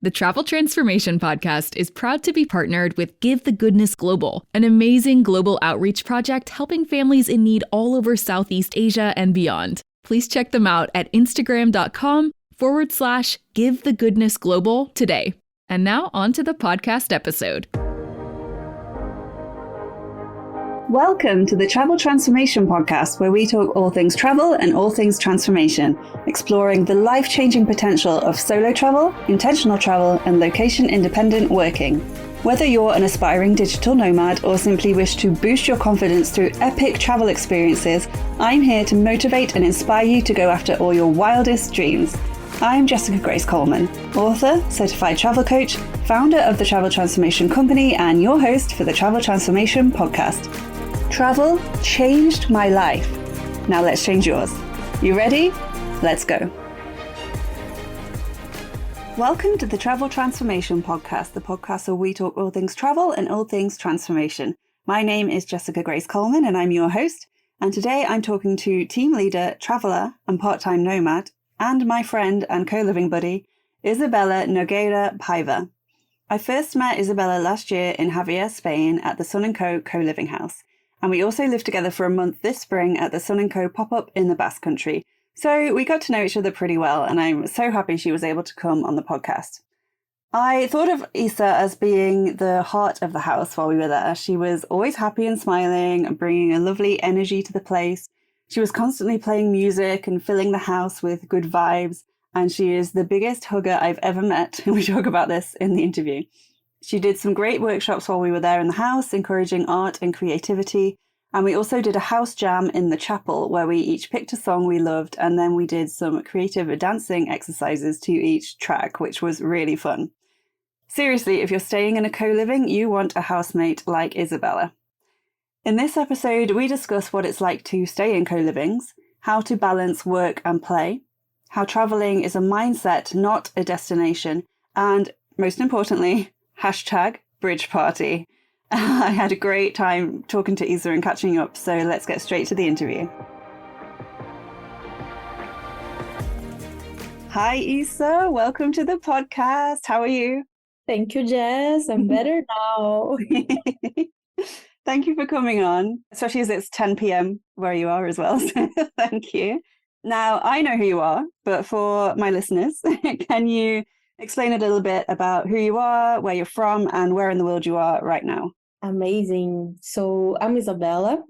The Travel Transformation Podcast is proud to be partnered with Give the Goodness Global, an amazing global outreach project helping families in need all over Southeast Asia and beyond. Please check them out at Instagram.com/Give the Goodness Global today. And now on to the podcast episode. Welcome to the Travel Transformation Podcast, where we talk all things travel and all things transformation, exploring the life-changing potential of solo travel, intentional travel, and location-independent working. Whether you're an aspiring digital nomad or simply wish to boost your confidence through epic travel experiences, I'm here to motivate and inspire you to go after all your wildest dreams. I'm Jessica Grace Coleman, author, certified travel coach, founder of the Travel Transformation Company, and your host for the Travel Transformation Podcast. Travel changed my life. Now let's change yours. You ready? Let's go. Welcome to the Travel Transformation Podcast, the podcast where we talk all things travel and all things transformation. My name is Jessica Grace Coleman and I'm your host. And today I'm talking to team leader, traveler and part-time nomad, and my friend and co-living buddy, Isabella Nogueira Paiva. I first met Isabella last year in Javea, Spain at the Sun & Co co-living house. And we also lived together for a month this spring at the Sun & Co pop-up in the Basque Country. So we got to know each other pretty well, and I'm so happy she was able to come on the podcast. I thought of Isa as being the heart of the house while we were there. She was always happy and smiling and bringing a lovely energy to the place. She was constantly playing music and filling the house with good vibes, and she is the biggest hugger I've ever met. We talk about this in the interview. She did some great workshops while we were there in the house, encouraging art and creativity. And we also did a house jam in the chapel where we each picked a song we loved, and then we did some creative dancing exercises to each track, which was really fun. Seriously, if you're staying in a co-living, you want a housemate like Isabella. In this episode, we discuss what it's like to stay in co-livings, how to balance work and play, how traveling is a mindset, not a destination, and most importantly, #bridgeparty. I had a great time talking to Isa and catching up, so let's get straight to the interview. Hi, Isa. Welcome to the podcast. How are you? Thank you, Jess. I'm better now. Thank you for coming on, especially as it's 10 p.m. where you are as well. So thank you. Now, I know who you are, but for my listeners, can you explain a little bit about who you are, where you're from, and where in the world you are right now? Amazing. So I'm Isabella.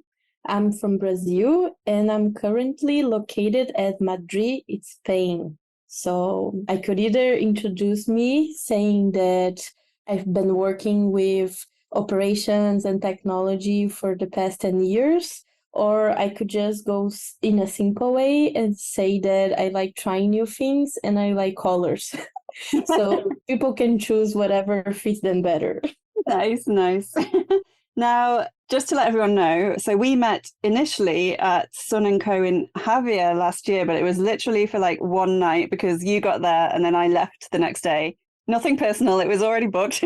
I'm from Brazil, and I'm currently located at Madrid, Spain. So I could either introduce me saying that I've been working with operations and technology for the past 10 years, or I could just go in a simple way and say that I like trying new things and I like colors. So people can choose whatever fits them better. Nice. Now, just to let everyone know, so we met initially at Sun & Co in Javea last year, but it was literally for like one night because you got there and then I left the next day. Nothing personal, it was already booked.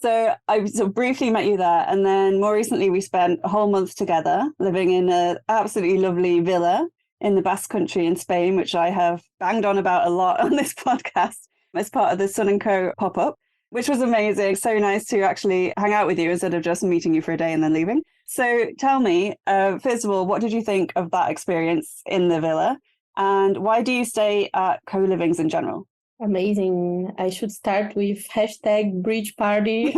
So I briefly met you there. And then more recently, we spent a whole month together living in an absolutely lovely villa in the Basque Country in Spain, which I have banged on about a lot on this podcast as part of the Sun & Co pop-up, which was amazing. So nice to actually hang out with you instead of just meeting you for a day and then leaving. So tell me, first of all, what did you think of that experience in the villa? And why do you stay at co-livings in general? Amazing. I should start with #bridgeparty.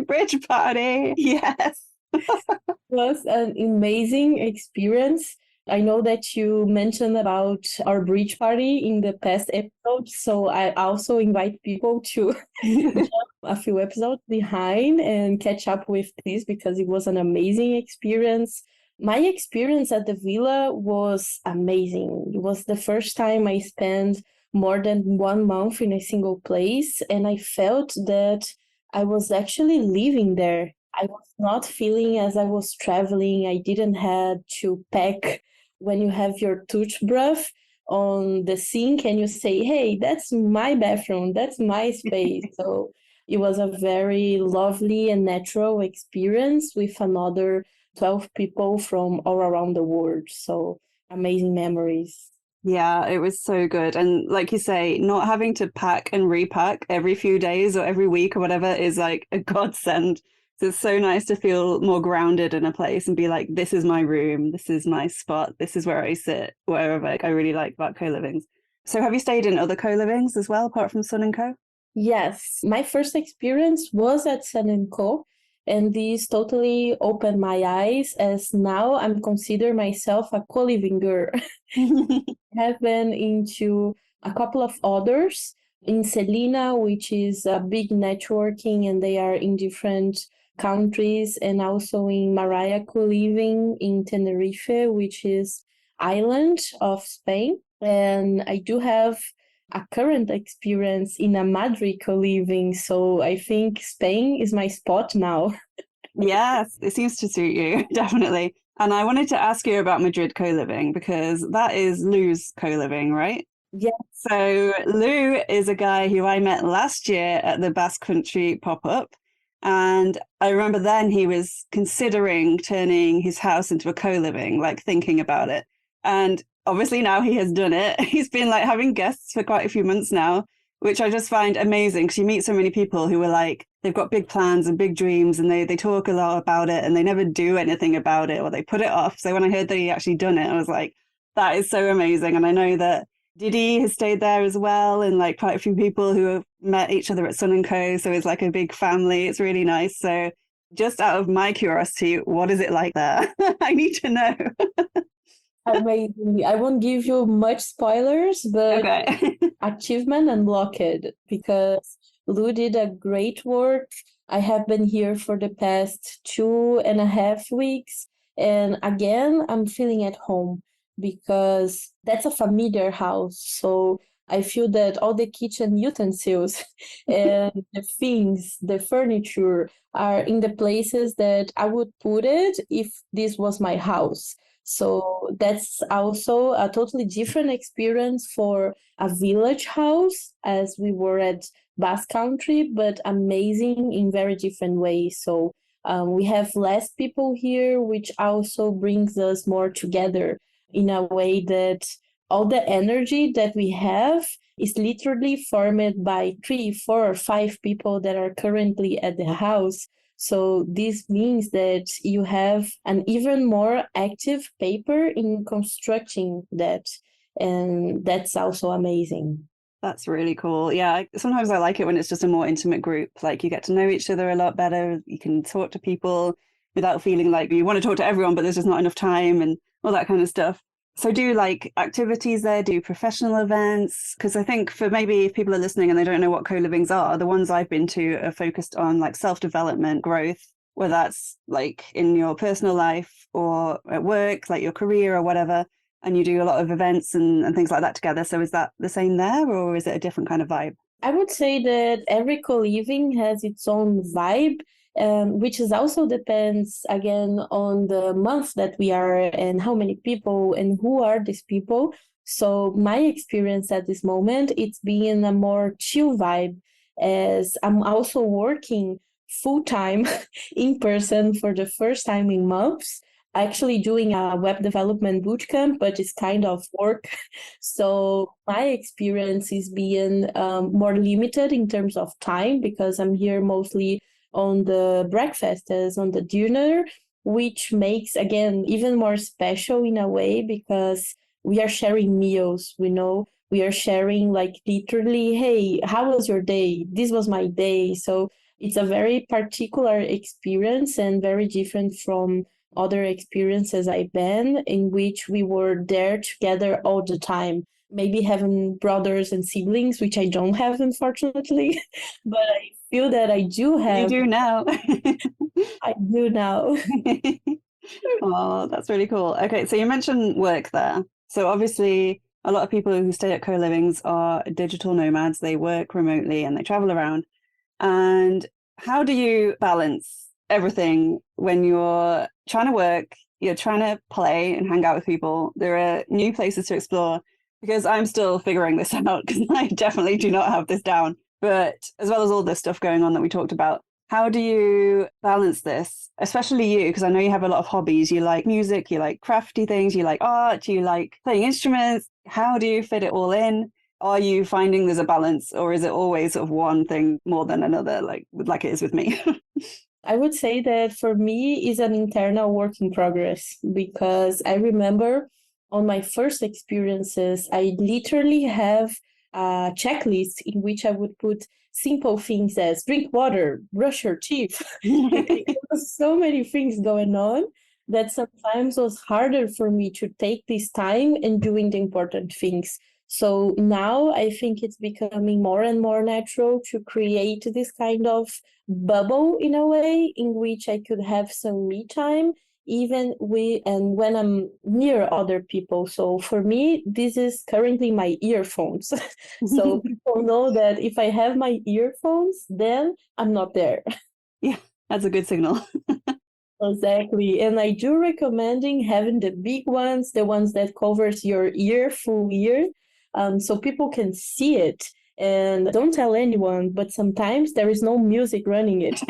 #bridgeparty. Yes. It was an amazing experience. I know that you mentioned about our bridge party in the past episode, so I also invite people to jump a few episodes behind and catch up with this because it was an amazing experience. My experience at the villa was amazing. It was the first time I spent more than 1 month in a single place, and I felt that I was actually living there. I was not feeling as I was traveling. I didn't have to pack when you have your toothbrush on the sink and you say, hey, that's my bathroom, that's my space. So it was a very lovely and natural experience with another 12 people from all around the world. So amazing memories. Yeah, it was so good. And like you say, not having to pack and repack every few days or every week or whatever is like a godsend. So it's so nice to feel more grounded in a place and be like, this is my room, this is my spot, this is where I sit, wherever. Like, I really like about co-livings. So have you stayed in other co-livings as well, apart from Sun & Co? Yes, my first experience was at Sun & Co. And this totally opened my eyes as now I'm consider myself a co-living girl. Have been into a couple of others in Selena, which is a big networking, and they are in different countries, and also in Maria co-living in Tenerife, which is island of Spain. And I do have a current experience in a Madrid co-living, so I think Spain is my spot now. Yes, it seems to suit you, definitely. And I wanted to ask you about Madrid co-living because that is Lou's co-living, right? Yeah. So Lou is a guy who I met last year at the Basque Country pop-up. And I remember then he was considering turning his house into a co-living, like thinking about it. And obviously now he has done it. He's been like having guests for quite a few months now, which I just find amazing because you meet so many people who are like, they've got big plans and big dreams and they talk a lot about it and they never do anything about it or they put it off. So when I heard that he actually done it, I was like, that is so amazing. And I know that Didi has stayed there as well, and like quite a few people who have met each other at Sun & Co. So it's like a big family. It's really nice. So just out of my curiosity, what is it like there? I need to know. Amazing. I won't give you much spoilers, but Okay. achievement unlocked because Lou did a great work. I have been here for the past 2.5 weeks. And again, I'm feeling at home because that's a familiar house. So I feel that all the kitchen utensils and the things, the furniture are in the places that I would put it if this was my house. So that's also a totally different experience for a village house as we were at Basque Country, but amazing in very different ways. So we have less people here, which also brings us more together in a way that all the energy that we have is literally formed by 3, 4, or 5 people that are currently at the house. So this means that you have an even more active paper in constructing that. And that's also amazing. That's really cool. Yeah, sometimes I like it when it's just a more intimate group. Like you get to know each other a lot better. You can talk to people without feeling like you want to talk to everyone, but there's just not enough time and all that kind of stuff. So do like activities there, do professional events? Because I think for maybe if people are listening and they don't know what co-livings are, the ones I've been to are focused on like self-development, growth, whether that's like in your personal life or at work, like your career or whatever. And you do a lot of events and things like that together. So is that the same there or is it a different kind of vibe? I would say that every co-living has its own vibe, which is also depends again on the month that we are and how many people and who are these people. So my experience at this moment, it's being a more chill vibe as I'm also working full time in person for the first time in months. Actually doing a web development bootcamp, but it's kind of work. So my experience is being more limited in terms of time because I'm here mostly on the breakfast as on the dinner, which makes, again, even more special in a way because we are sharing meals, we are sharing like literally, hey, how was your day? This was my day. So it's a very particular experience and very different from other experiences I've been in which we were there together all the time. Maybe having brothers and siblings, which I don't have, unfortunately, but I feel that I do have. You do now. I do now. Oh, that's really cool. Okay, so you mentioned work there. So obviously, a lot of people who stay at co-livings are digital nomads. They work remotely and they travel around. And how do you balance everything when you're trying to work, you're trying to play and hang out with people? There are new places to explore because I'm still figuring this out because I definitely do not have this down. But as well as all this stuff going on that we talked about, how do you balance this? Especially you, because I know you have a lot of hobbies. You like music, you like crafty things, you like art, you like playing instruments. How do you fit it all in? Are you finding there's a balance, or is it always sort of one thing more than another, like it is with me? I would say that for me is an internal work in progress, because I remember on my first experiences, I literally have a checklist in which I would put simple things as drink water, brush your teeth. There was so many things going on that sometimes was harder for me to take this time and doing the important things. So now I think it's becoming more and more natural to create this kind of bubble in a way in which I could have some me time even when I'm near other people. So for me, this is currently my earphones. So people know that if I have my earphones, then I'm not there. Yeah, that's a good signal. Exactly. And I do recommending having the big ones, the ones that covers your ear, full ear, so people can see it. And don't tell anyone, but sometimes there is no music running it.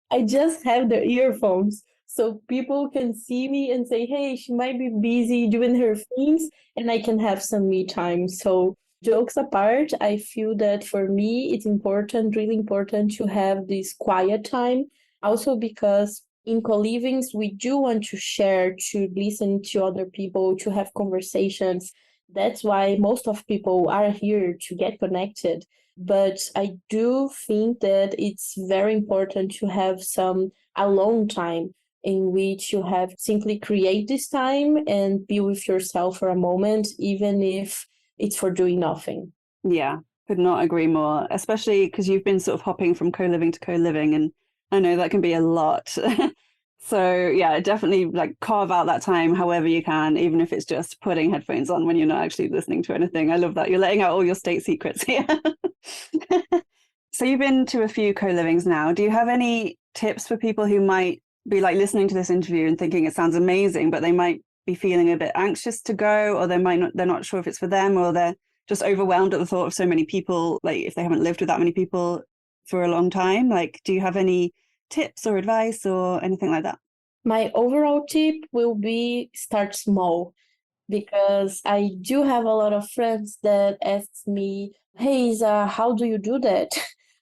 I just have the earphones so people can see me and say, hey, she might be busy doing her things and I can have some me time. So, jokes apart, I feel that for me, it's important, really important to have this quiet time. Also, because in colivings, we do want to share, to listen to other people, to have conversations. That's why most of people are here to get connected. But I do think that it's very important to have some alone time in which you have simply create this time and be with yourself for a moment, even if it's for doing nothing. Yeah, could not agree more, especially because you've been sort of hopping from co-living to co-living, and I know that can be a lot. So yeah, definitely like carve out that time however you can, even if it's just putting headphones on when you're not actually listening to anything. I love that. You're letting out all your state secrets here. So you've been to a few co-livings now. Do you have any tips for people who might be like listening to this interview and thinking it sounds amazing, but they might be feeling a bit anxious to go, or they're not sure if it's for them, or they're just overwhelmed at the thought of so many people, like if they haven't lived with that many people for a long time? Like, do you have any tips or advice or anything like that? My overall tip will be start small, because I do have a lot of friends that ask me, hey, Isa, how do you do that?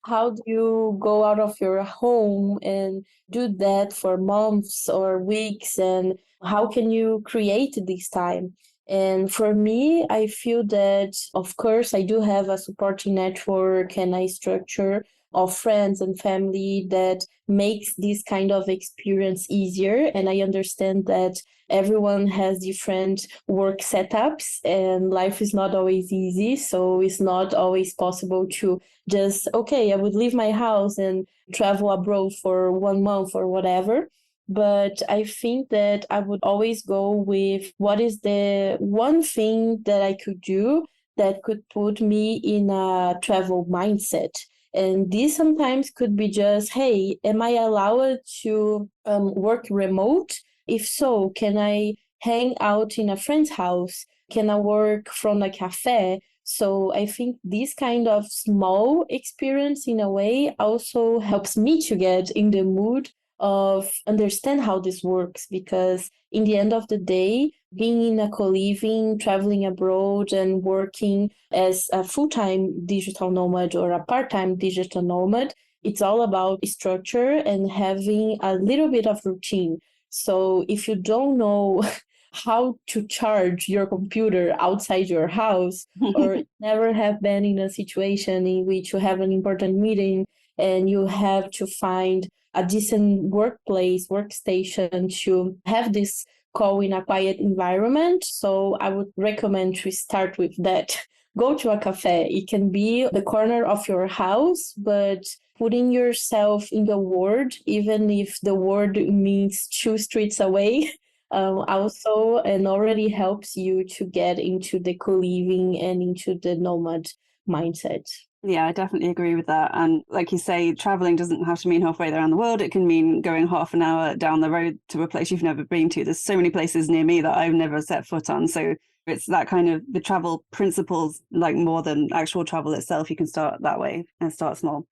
How do you go out of your home and do that for months or weeks? And how can you create this time? And for me, I feel that, of course, I do have a supporting network and a structure of friends and family that makes this kind of experience easier. And I understand that everyone has different work setups and life is not always easy. So it's not always possible to just, okay, I would leave my house and travel abroad for 1 month or whatever. But I think that I would always go with what is the one thing that I could do that could put me in a travel mindset. And this sometimes could be just, hey, am I allowed to work remote? If so, can I hang out in a friend's house? Can I work from a cafe? So I think this kind of small experience in a way also helps me to get in the mood of understand how this works, because in the end of the day, being in a co-living, traveling abroad and working as a full-time digital nomad or a part-time digital nomad, it's all about structure and having a little bit of routine. So if you don't know how to charge your computer outside your house, or never have been in a situation in which you have an important meeting and you have to find a decent workplace, workstation to have this call in a quiet environment. So I would recommend to start with that. Go to a cafe. It can be the corner of your house, but putting yourself in the world, even if the world means 2 streets away, also and already helps you to get into the co-living and into the nomad mindset. Yeah, I definitely agree with that. And like you say, traveling doesn't have to mean halfway around the world. It can mean going half an hour down the road to a place you've never been to. There's so many places near me that I've never set foot on. So it's that kind of the travel principles, like more than actual travel itself. You can start that way and start small.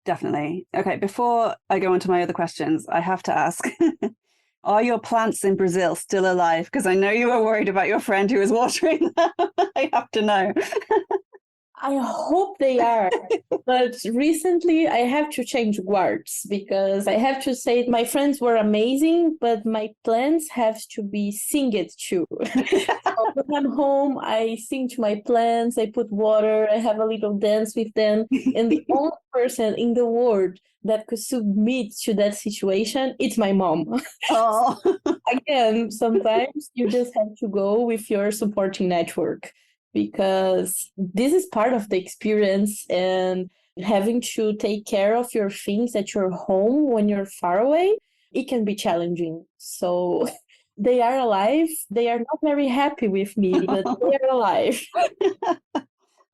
Definitely. Okay, before I go on to my other questions, I have to ask, Are your plants in Brazil still alive? Because I know you were worried about your friend who was watering them. I have to know. I hope they are, but recently I have to change words because I have to say my friends were amazing, but my plants have to be singed too. So when I'm home, I sing to my plants, I put water, I have a little dance with them, and the only person in the world that could submit to that situation, it's my mom. Oh. Again, sometimes you just have to go with your supporting network, because this is part of the experience, and having to take care of your things at your home when you're far away, it can be challenging. So they are alive. They are not very happy with me, but they are alive.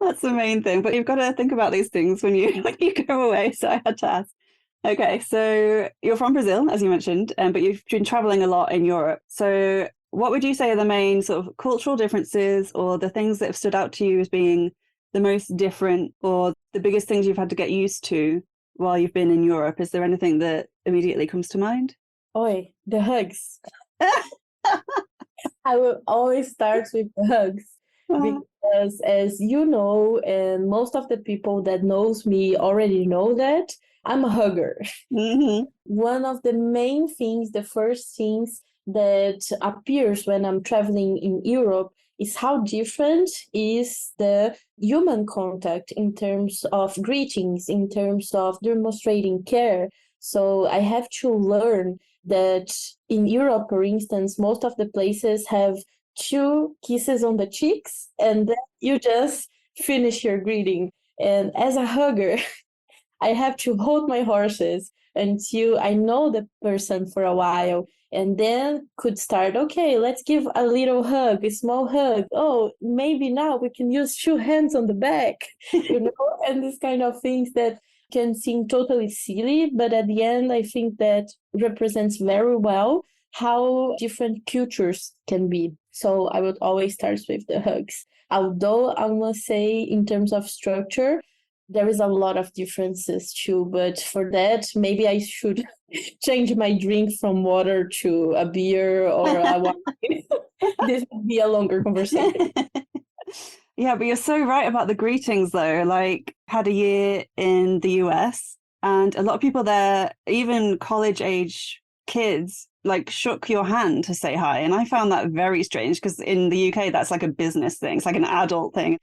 That's the main thing. But you've got to think about these things when you go away. So I had to ask. Okay, so you're from Brazil, as you mentioned, but you've been traveling a lot in Europe. So what would you say are the main sort of cultural differences, or the things that have stood out to you as being the most different, or the biggest things you've had to get used to while you've been in Europe? Is there anything that immediately comes to mind? Oi, the hugs. I will always start with the hugs, because as you know, and most of the people that knows me already know that, I'm a hugger. Mm-hmm. One of the main things, the first things that appears when I'm traveling in Europe is how different is the human contact in terms of greetings, in terms of demonstrating care. So I have to learn that in Europe, for instance, most of the places have 2 kisses on the cheeks, and then you just finish your greeting. And as a hugger, I have to hold my horses until I know the person for a while, and then could start, okay, let's give a little hug, a small hug. Oh, maybe now we can use 2 hands on the back, and these kind of things that can seem totally silly, but at the end, I think that represents very well how different cultures can be. So I would always start with the hugs. Although I must say, in terms of structure, there is a lot of differences too, but for that, maybe I should change my drink from water to a beer or a wine. This would be a longer conversation. Yeah, but you're so right about the greetings though. Like, had a year in the US, and a lot of people there, even college age kids, like shook your hand to say hi. And I found that very strange, because in the UK, that's like a business thing. It's like an adult thing.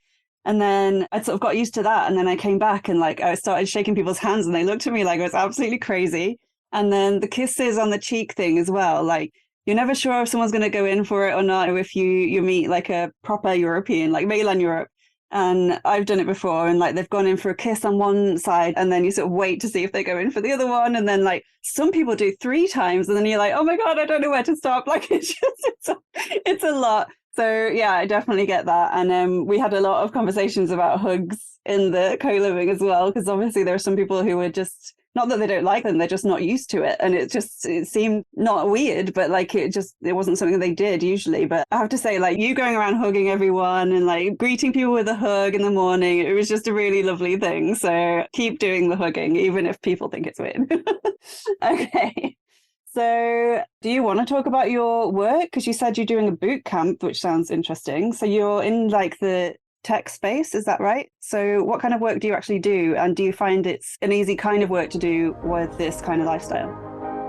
And then I sort of got used to that. And then I came back and like I started shaking people's hands, and they looked at me like I was absolutely crazy. And then the kisses on the cheek thing as well. Like, you're never sure if someone's going to go in for it or not, or if you meet like a proper European, like mainland Europe. And I've done it before, and like they've gone in for a kiss on one side, and then you sort of wait to see if they go in for the other one. And then like some people do 3 times, and then you're like, oh my God, I don't know where to stop. Like it's a lot. So yeah, I definitely get that. And we had a lot of conversations about hugs in the co-living as well, because obviously there are some people who are just, not that they don't like them, they're just not used to it. And it seemed not weird, but like it wasn't something they did usually. But I have to say, like, you going around hugging everyone and like greeting people with a hug in the morning, it was just a really lovely thing. So keep doing the hugging, even if people think it's weird. Okay. So do you want to talk about your work? Because you said you're doing a boot camp, which sounds interesting. So you're in like the tech space, is that right? So what kind of work do you actually do? And do you find it's an easy kind of work to do with this kind of lifestyle?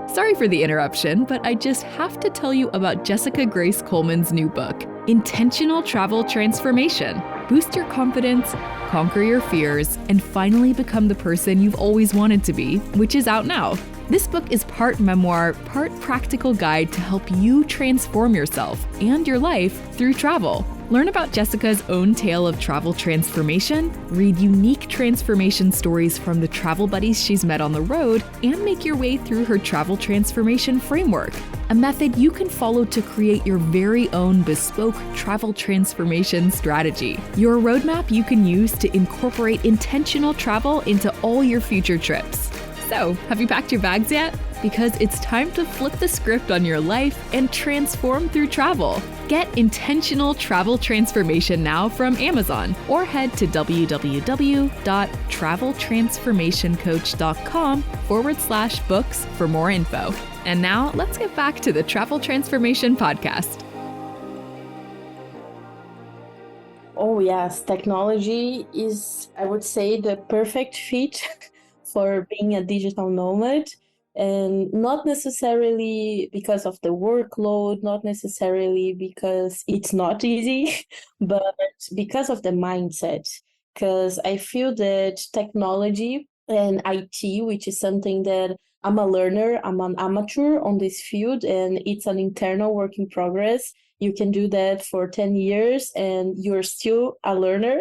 Sorry for the interruption, but I just have to tell you about Jessica Grace Coleman's new book, Intentional Travel Transformation. Boost your confidence, conquer your fears, and finally become the person you've always wanted to be, which is out now. This book is part memoir, part practical guide to help you transform yourself and your life through travel. Learn about Jessica's own tale of travel transformation, read unique transformation stories from the travel buddies she's met on the road, and make your way through her travel transformation framework, a method you can follow to create your very own bespoke travel transformation strategy. Your roadmap you can use to incorporate intentional travel into all your future trips. So, have you packed your bags yet? because it's time to flip the script on your life and transform through travel. Get intentional travel transformation now from Amazon or head to www.traveltransformationcoach.com/books for more info. And now let's get back to the Travel Transformation Podcast. Oh, yes. Technology is, I would say, the perfect fit for being a digital nomad. And not necessarily because of the workload, not necessarily because it's not easy, but because of the mindset. Because I feel that technology and IT, which is something that I'm a learner, I'm an amateur on this field, and it's an internal work in progress. You can do that for 10 years and you're still a learner.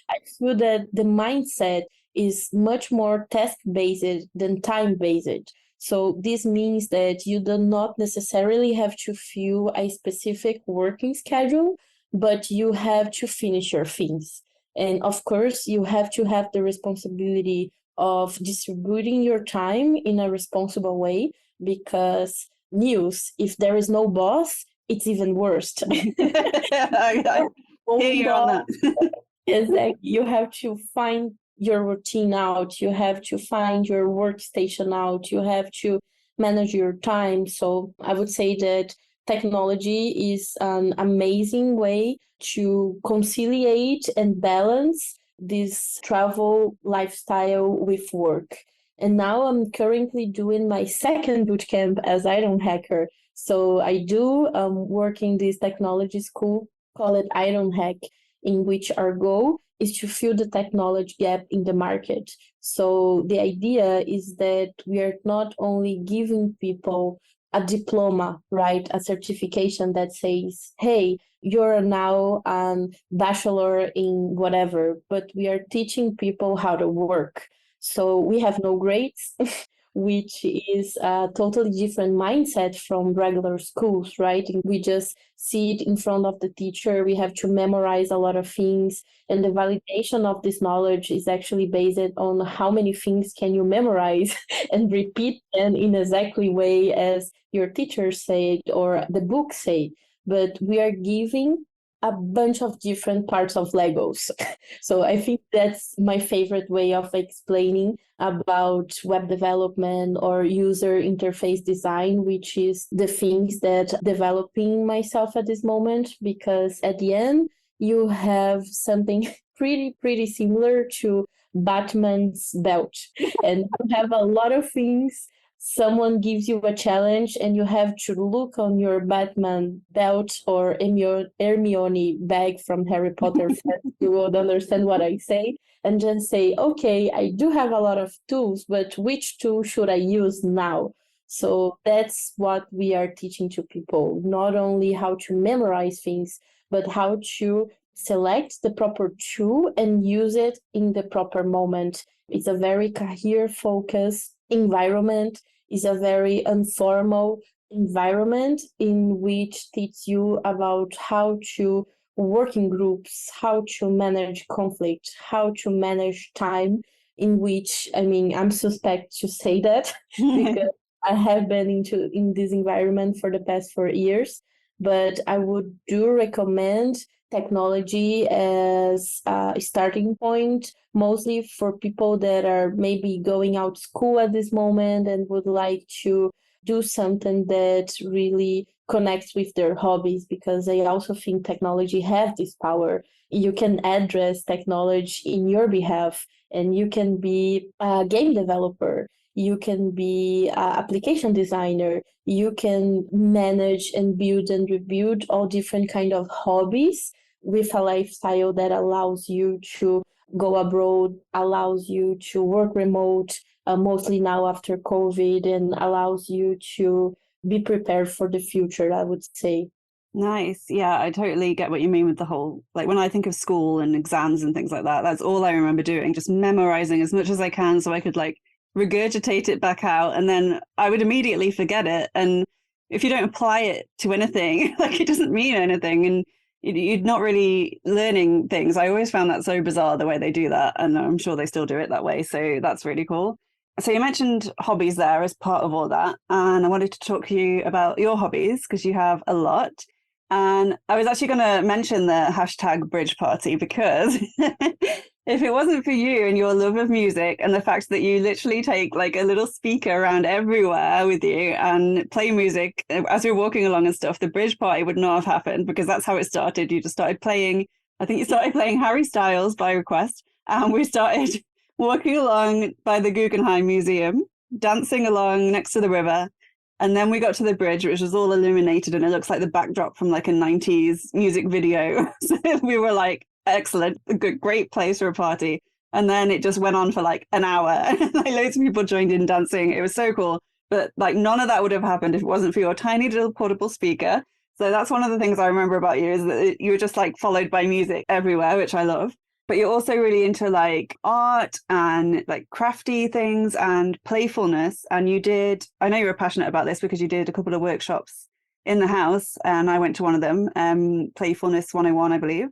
I feel that the mindset is much more task-based than time-based. So this means that you do not necessarily have to fill a specific working schedule, but you have to finish your things. And of course, you have to have the responsibility of distributing your time in a responsible way, because news, if there is no boss, it's even worse. I hear you on that. Exactly. You have to find your routine out. You have to find your workstation out. You have to manage your time. So I would say that technology is an amazing way to conciliate and balance this travel lifestyle with work. And now I'm currently doing my second bootcamp as Iron Hacker. So I do work in this technology school, call it Iron Hack, in which our goal is to fill the technology gap in the market. So the idea is that we are not only giving people a diploma, right? A certification that says, hey, you're now a bachelor in whatever, but we are teaching people how to work. So we have no grades, which is a totally different mindset from regular schools, right? And we just sit in front of the teacher. We have to memorize a lot of things. And the validation of this knowledge is actually based on how many things can you memorize and repeat them in exactly way as your teacher said or the book said. But we are giving a bunch of different parts of Legos. So I think that's my favorite way of explaining about web development or user interface design, which is the things that developing myself at this moment, because at the end, you have something pretty similar to Batman's belt. And you have a lot of things. Someone gives you a challenge and you have to look on your Batman belt or Hermione bag from Harry Potter. You will understand what I say. And then say, okay, I do have a lot of tools, but which tool should I use now? So that's what we are teaching to people, not only how to memorize things, but how to select the proper tool and use it in the proper moment. It's a very career-focused environment. It's a very informal environment in which teaches you about how to work in groups, how to manage conflict, how to manage time, in which, I mean, I'm suspect to say that because I have been in this environment for the past 4 years, but I would do recommend technology as a starting point, mostly for people that are maybe going out school at this moment and would like to do something that really connects with their hobbies, because I also think technology has this power. You can address technology in your behalf, and you can be a game developer. You can be an application designer. You can manage and build and rebuild all different kind of hobbies with a lifestyle that allows you to go abroad, allows you to work remote, mostly now after COVID, and allows you to be prepared for the future, I would say. Nice. Yeah, I totally get what you mean with the whole, like when I think of school and exams and things like that, that's all I remember doing, just memorizing as much as I can so I could like regurgitate it back out, and then I would immediately forget it. And if you don't apply it to anything, like it doesn't mean anything, and you're not really learning things. I always found that so bizarre the way they do that, and I'm sure they still do it that way. So that's really cool. So you mentioned hobbies there as part of all that, and I wanted to talk to you about your hobbies because you have a lot. And I was actually going to mention the hashtag bridge party because if it wasn't for you and your love of music and the fact that you literally take like a little speaker around everywhere with you and play music as you're walking along and stuff, the bridge party would not have happened because that's how it started. You just started playing, I think you started playing Harry Styles by request, and we started walking along by the Guggenheim Museum, dancing along next to the river. And then we got to the bridge, which was all illuminated, and it looks like the backdrop from like a 90s music video. So we were like, excellent, a good, great place for a party. And then it just went on for like an hour. Like loads of people joined in dancing. It was so cool. But like none of that would have happened if it wasn't for your tiny little portable speaker. So that's one of the things I remember about you, is that you were just like followed by music everywhere, which I love. But you're also really into like art and like crafty things and playfulness. And you did, I know you were passionate about this because you did a couple of workshops in the house, and I went to one of them, Playfulness 101, I believe.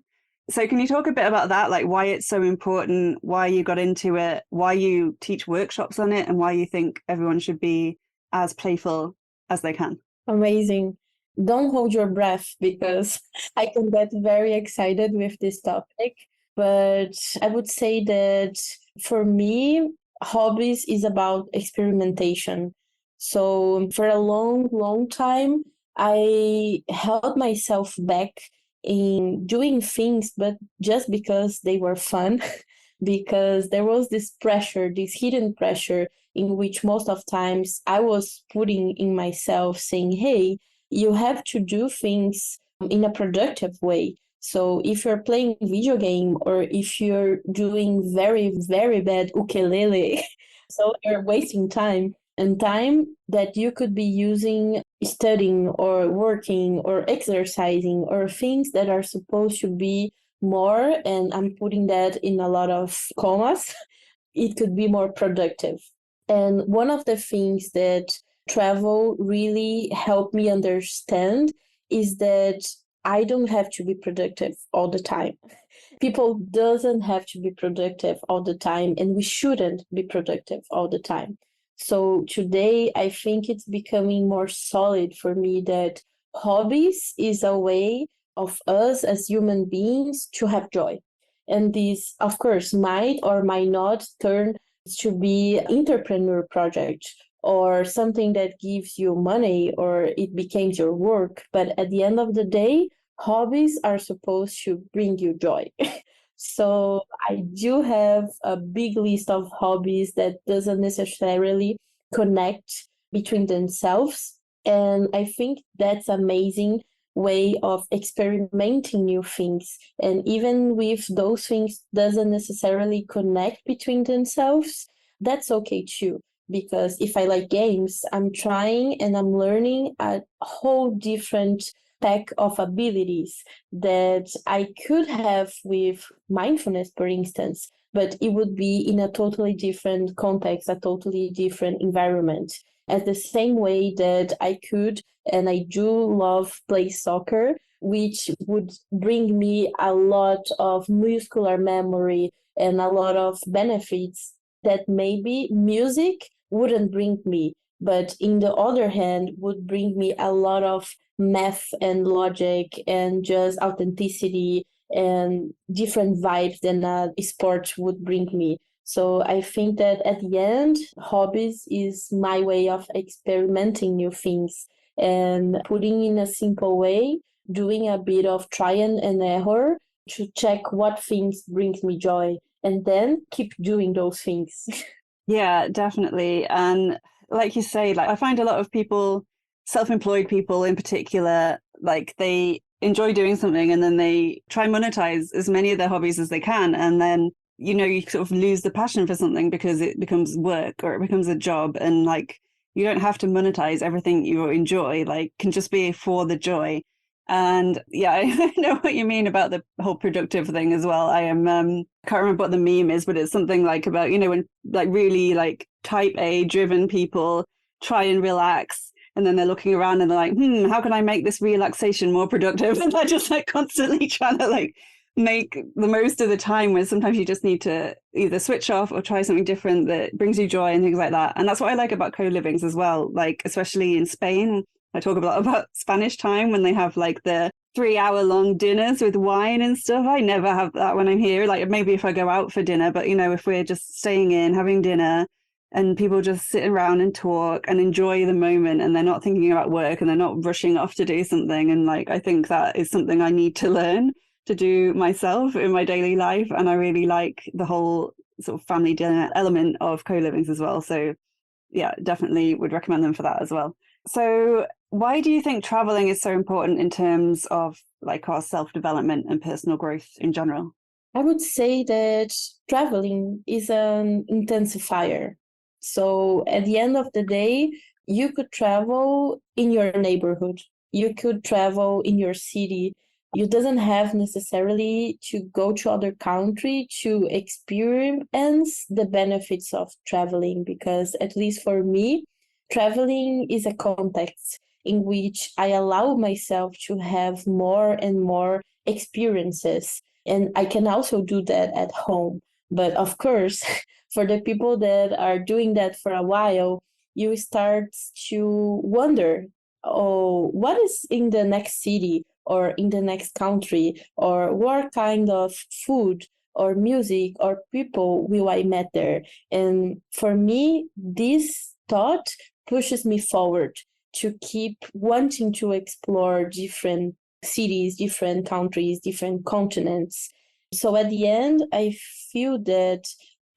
So can you talk a bit about that, like why it's so important, why you got into it, why you teach workshops on it, and why you think everyone should be as playful as they can? Amazing. Don't hold your breath because I can get very excited with this topic. But I would say that for me, hobbies is about experimentation. So for a long, long time, I held myself back in doing things, but just because they were fun, because there was this pressure, this hidden pressure in which most of times I was putting in myself saying, hey, you have to do things in a productive way. So if you're playing video game or if you're doing very, very bad ukulele, so you're wasting time, and time that you could be using studying or working or exercising or things that are supposed to be more, and I'm putting that in a lot of commas, it could be more productive. And one of the things that travel really helped me understand is that I don't have to be productive all the time. People doesn't have to be productive all the time, and we shouldn't be productive all the time. So today, I think it's becoming more solid for me that hobbies is a way of us as human beings to have joy. And this, of course, might or might not turn to be entrepreneur project or something that gives you money or it becomes your work. But at the end of the day, hobbies are supposed to bring you joy. So I do have a big list of hobbies that doesn't necessarily connect between themselves. And I think that's amazing way of experimenting new things. And even if those things doesn't necessarily connect between themselves, that's okay too. Because if I like games, I'm trying and I'm learning a whole different pack of abilities that I could have with mindfulness, for instance, but it would be in a totally different context, a totally different environment. As the same way that I could, and I do love play soccer, which would bring me a lot of muscular memory and a lot of benefits that maybe music wouldn't bring me, but in the other hand would bring me a lot of math and logic and just authenticity and different vibes than a sport would bring me. So I think that at the end, hobbies is my way of experimenting new things and putting in a simple way, doing a bit of try and error to check what things brings me joy and then keep doing those things. Yeah, definitely. And like you say, like I find a lot of people, self-employed people in particular, like they enjoy doing something and then they try and monetize as many of their hobbies as they can. And then, you know, you sort of lose the passion for something because it becomes work or it becomes a job. And like, you don't have to monetize everything you enjoy, like can just be for the joy. And yeah, I know what you mean about the whole productive thing as well. I am, can't remember what the meme is, but it's something like about, you know, when like really like type A driven people try and relax. And then they're looking around and they're like, how can I make this relaxation more productive? And they're just like constantly trying to like make the most of the time when sometimes you just need to either switch off or try something different that brings you joy and things like that. And that's what I like about co-livings as well. Like, especially in Spain, I talk a lot about Spanish time when they have like the 3 hour long dinners with wine and stuff. I never have that when I'm here. Like maybe if I go out for dinner, but you know, if we're just staying in, having dinner and people just sit around and talk and enjoy the moment and they're not thinking about work and they're not rushing off to do something. And like, I think that is something I need to learn to do myself in my daily life. And I really like the whole sort of family dinner element of co-livings as well. So yeah, definitely would recommend them for that as well. So why do you think traveling is so important in terms of like our self-development and personal growth in general? I would say that traveling is an intensifier. So at the end of the day, you could travel in your neighborhood, you could travel in your city. You doesn't have necessarily to go to other country to experience the benefits of traveling, because at least for me, traveling is a context in which I allow myself to have more and more experiences. And I can also do that at home. But of course, for the people that are doing that for a while, you start to wonder, oh, what is in the next city or in the next country, or what kind of food or music or people will I meet there? And for me, this thought pushes me forward to keep wanting to explore different cities, different countries, different continents. So at the end, I feel that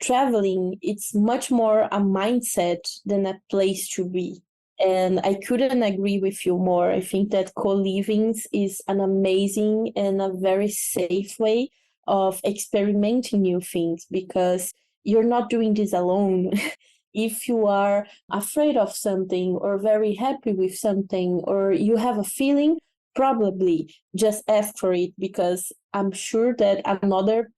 traveling, it's much more a mindset than a place to be. And I couldn't agree with you more. I think that co-livings is an amazing and a very safe way of experimenting new things, because you're not doing this alone. If you are afraid of something or very happy with something, or you have a feeling, probably just ask for it, because I'm sure that another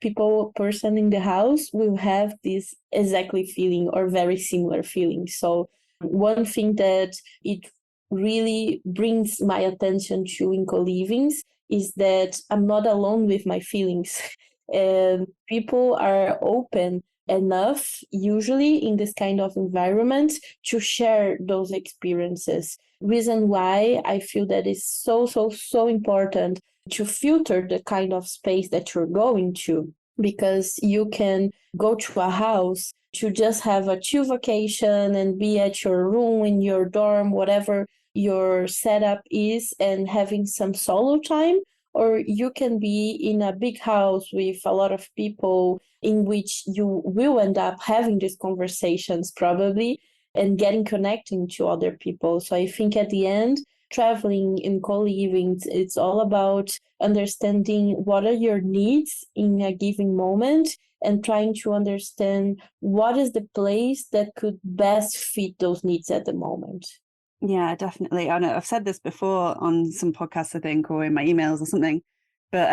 person in the house will have this exactly feeling or very similar feeling. So one thing that it really brings my attention to in co-livings is that I'm not alone with my feelings. And people are open enough, usually in this kind of environment, to share those experiences. Reason why I feel that is so important to filter the kind of space that you're going to, because you can go to a house to just have a chill vacation and be at your room, in your dorm, whatever your setup is, and having some solo time. Or you can be in a big house with a lot of people in which you will end up having these conversations probably and getting connecting to other people. So I think at the end, traveling in co-living, it's all about understanding what are your needs in a given moment and trying to understand what is the place that could best fit those needs at the moment. Yeah, definitely. I know I've said this before on some podcasts, I think, or in my emails or something, but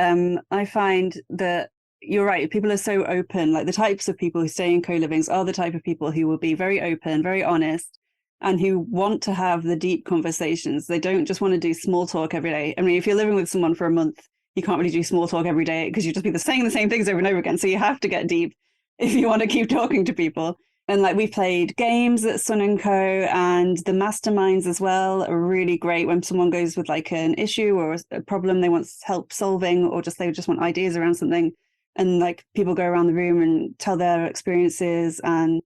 I find that you're right. People are so open. Like the types of people who stay in co-livings are the type of people who will be very open, very honest, and who want to have the deep conversations. They don't just want to do small talk every day. I mean, if you're living with someone for a month, you can't really do small talk every day because you just be saying the same things over and over again. So you have to get deep if you want to keep talking to people. And like we played games at Sun & Co, and the masterminds as well are really great when someone goes with like an issue or a problem they want help solving, or just they just want ideas around something. And like people go around the room and tell their experiences. And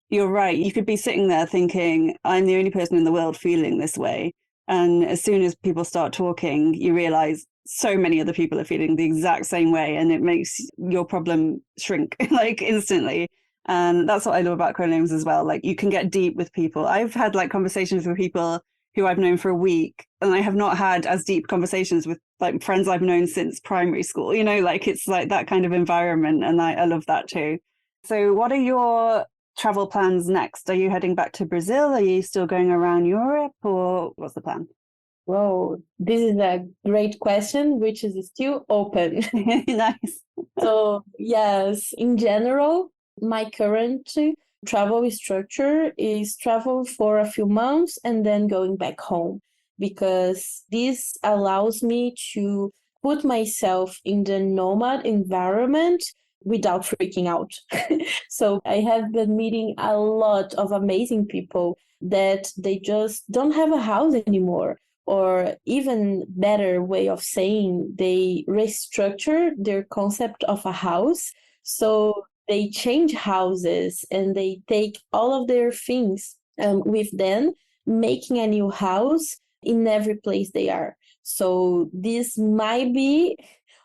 you're right, you could be sitting there thinking, I'm the only person in the world feeling this way. And as soon as people start talking, you realize so many other people are feeling the exact same way, and it makes your problem shrink like instantly. And that's what I love about co-livings as well. Like you can get deep with people. I've had like conversations with people who I've known for a week, and I have not had as deep conversations with like friends I've known since primary school. You know, like it's like that kind of environment, and I love that too. So what are your travel plans next? Are you heading back to Brazil? Are you still going around Europe, or what's the plan? Whoa, this is a great question, which is still open. Nice. So yes, in general, my current travel structure is travel for a few months and then going back home, because this allows me to put myself in the nomad environment without freaking out. So I have been meeting a lot of amazing people that they just don't have a house anymore. Or even better way of saying, they restructure their concept of a house. So they change houses and they take all of their things with them, making a new house in every place they are. So this might be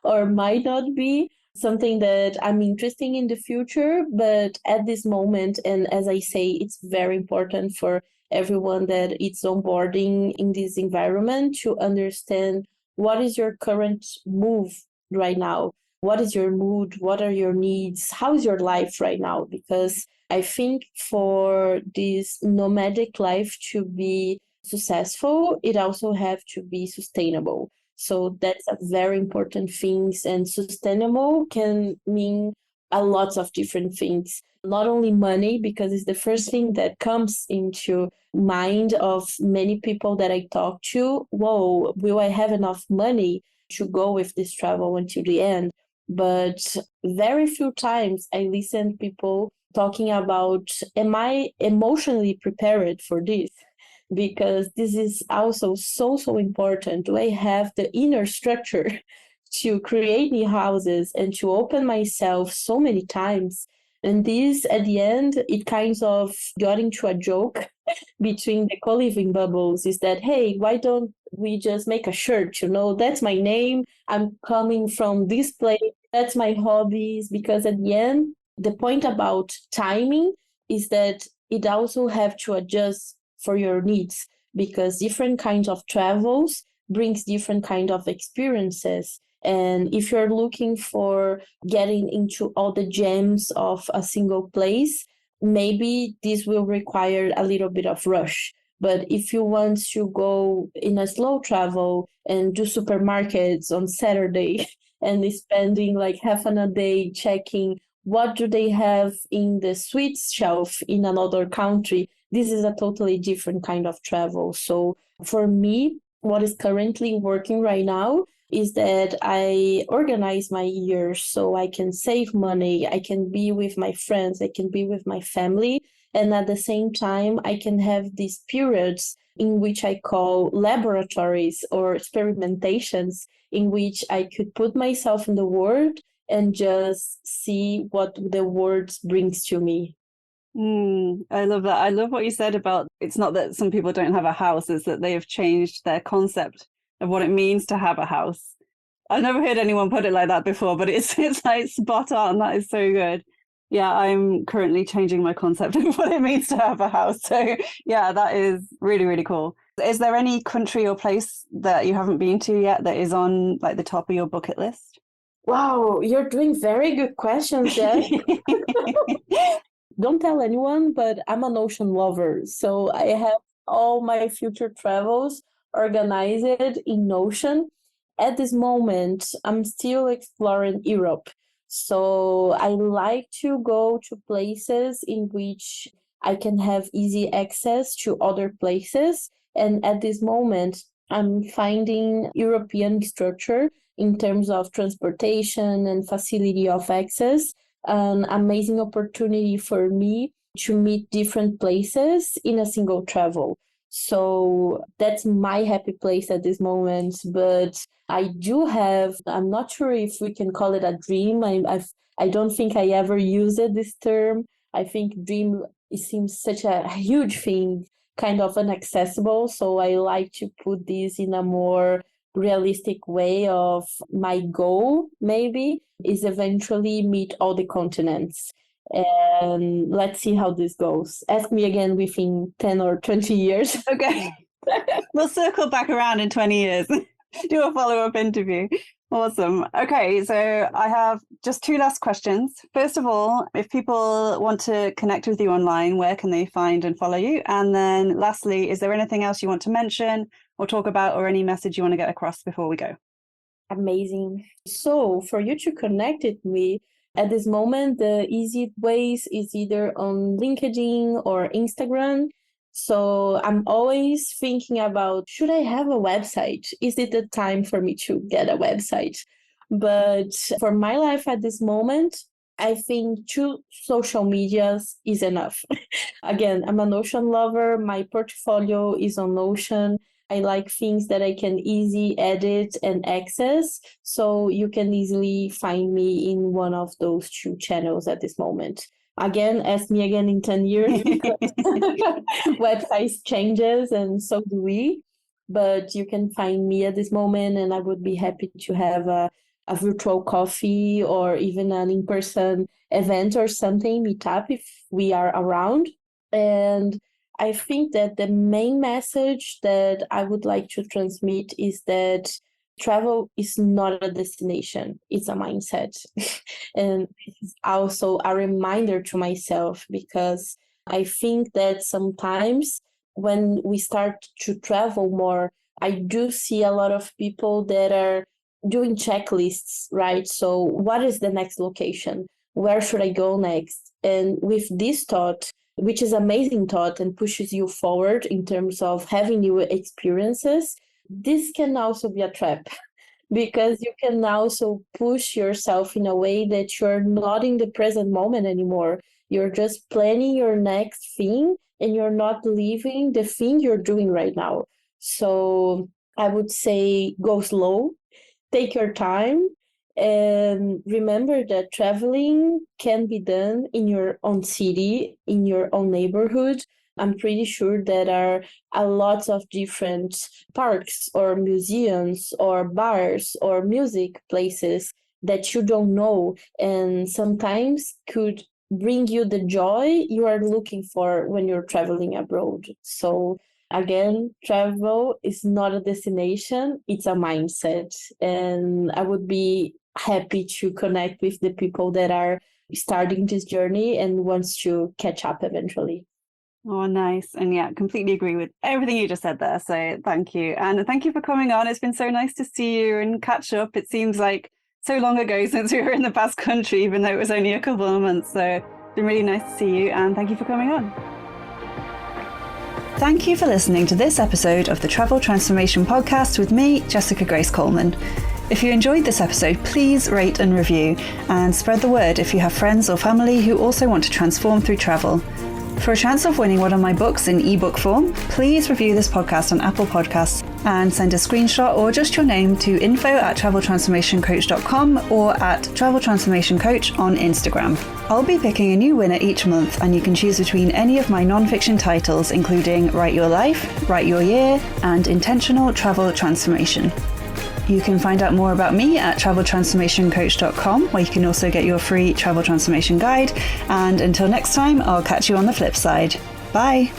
or might not be something that I'm interested in the future, but at this moment, and as I say, it's very important for everyone that it's onboarding in this environment to understand what is your current move right now. What is your mood? What are your needs? How is your life right now? Because I think for this nomadic life to be successful, it also have to be sustainable. So that's a very important thing. And sustainable can mean a lot of different things. Not only money, because it's the first thing that comes into mind of many people that I talk to. Whoa, will I have enough money to go with this travel until the end? But very few times I listen to people talking about, am I emotionally prepared for this? Because this is also so important. Do I have the inner structure to create new houses and to open myself so many times? And this, at the end, it kind of got into a joke between the co-living bubbles is that, hey, why don't we just make a shirt? That's my name. I'm coming from this place. That's my hobbies. Because at the end, the point about timing is that it also have to adjust for your needs, because different kinds of travels brings different kind of experiences. And if you're looking for getting into all the gems of a single place, maybe this will require a little bit of rush. But if you want to go in a slow travel and do supermarkets on Saturday and spending like half an a day checking what do they have in the sweets shelf in another country, this is a totally different kind of travel. So for me, what is currently working right now is that I organize my year so I can save money, I can be with my friends, I can be with my family, and at the same time, I can have these periods in which I call laboratories or experimentations, in which I could put myself in the world and just see what the world brings to me. I love that. I love what you said about it's not that some people don't have a house, it's that they have changed their concept of what it means to have a house. I've never heard anyone put it like that before, but it's like spot on. That is so good. Yeah, I'm currently changing my concept of what it means to have a house. So yeah, that is really, really cool. Is there any country or place that you haven't been to yet that is on like the top of your bucket list? Wow, you're doing very good questions, Jess. Don't tell anyone, but I'm an ocean lover. So I have all my future travels organized in ocean. At this moment, I'm still exploring Europe. So I like to go to places in which I can have easy access to other places. And at this moment, I'm finding European structure in terms of transportation and facility of access an amazing opportunity for me to meet different places in a single travel. So that's my happy place at this moment. But I do have, I'm not sure if we can call it a dream. I don't think I ever used this term. I think dream, it seems such a huge thing, kind of inaccessible. So I like to put this in a more realistic way of my goal, maybe, is eventually meet all the continents. And let's see how this goes. Ask me again within 10 or 20 years. Okay. We'll circle back around in 20 years. Do a follow-up interview. Awesome. Okay, so I have just two last questions. First of all, if people want to connect with you online, where can they find and follow you? And then lastly, is there anything else you want to mention or talk about, or any message you want to get across before we go? Amazing. So for you to connect with me, at this moment, the easy ways is either on LinkedIn or Instagram. So I'm always thinking about, should I have a website? Is it the time for me to get a website? But for my life at this moment, I think 2 social medias is enough. Again, I'm a Notion lover. My portfolio is on Notion. I like things that I can easily edit and access. So you can easily find me in one of those 2 channels at this moment. Again, ask me again in 10 years because website changes and so do we. But you can find me at this moment, and I would be happy to have a virtual coffee or even an in-person event or something, meetup if we are around. And I think that the main message that I would like to transmit is that travel is not a destination, it's a mindset. And this is also a reminder to myself, because I think that sometimes when we start to travel more, I do see a lot of people that are doing checklists, right? So what is the next location? Where should I go next? And with this thought, which is amazing thought and pushes you forward in terms of having new experiences, this can also be a trap because you can also push yourself in a way that you're not in the present moment anymore. You're just planning your next thing and you're not living the thing you're doing right now. So I would say go slow, take your time, and remember that traveling can be done in your own city, in your own neighborhood. I'm pretty sure there are a lot of different parks or museums or bars or music places that you don't know and sometimes could bring you the joy you are looking for when you're traveling abroad. So again, travel is not a destination, it's a mindset. And I would be happy to connect with the people that are starting this journey and wants to catch up eventually. Oh, nice. And yeah, completely agree with everything you just said there. So thank you. And thank you for coming on. It's been so nice to see you and catch up. It seems like so long ago since we were in the Basque Country, even though it was only a couple of months. So it's been really nice to see you. And thank you for coming on. Thank you for listening to this episode of the Travel Transformation Podcast with me, Jessica Grace Coleman. If you enjoyed this episode, please rate and review and spread the word if you have friends or family who also want to transform through travel. For a chance of winning one of my books in ebook form, please review this podcast on Apple Podcasts and send a screenshot or just your name to info@traveltransformationcoach.com or at traveltransformationcoach on Instagram. I'll be picking a new winner each month, and you can choose between any of my non-fiction titles, including Write Your Life, Write Your Year, and Intentional Travel Transformation. You can find out more about me at traveltransformationcoach.com, where you can also get your free travel transformation guide. And until next time, I'll catch you on the flip side. Bye.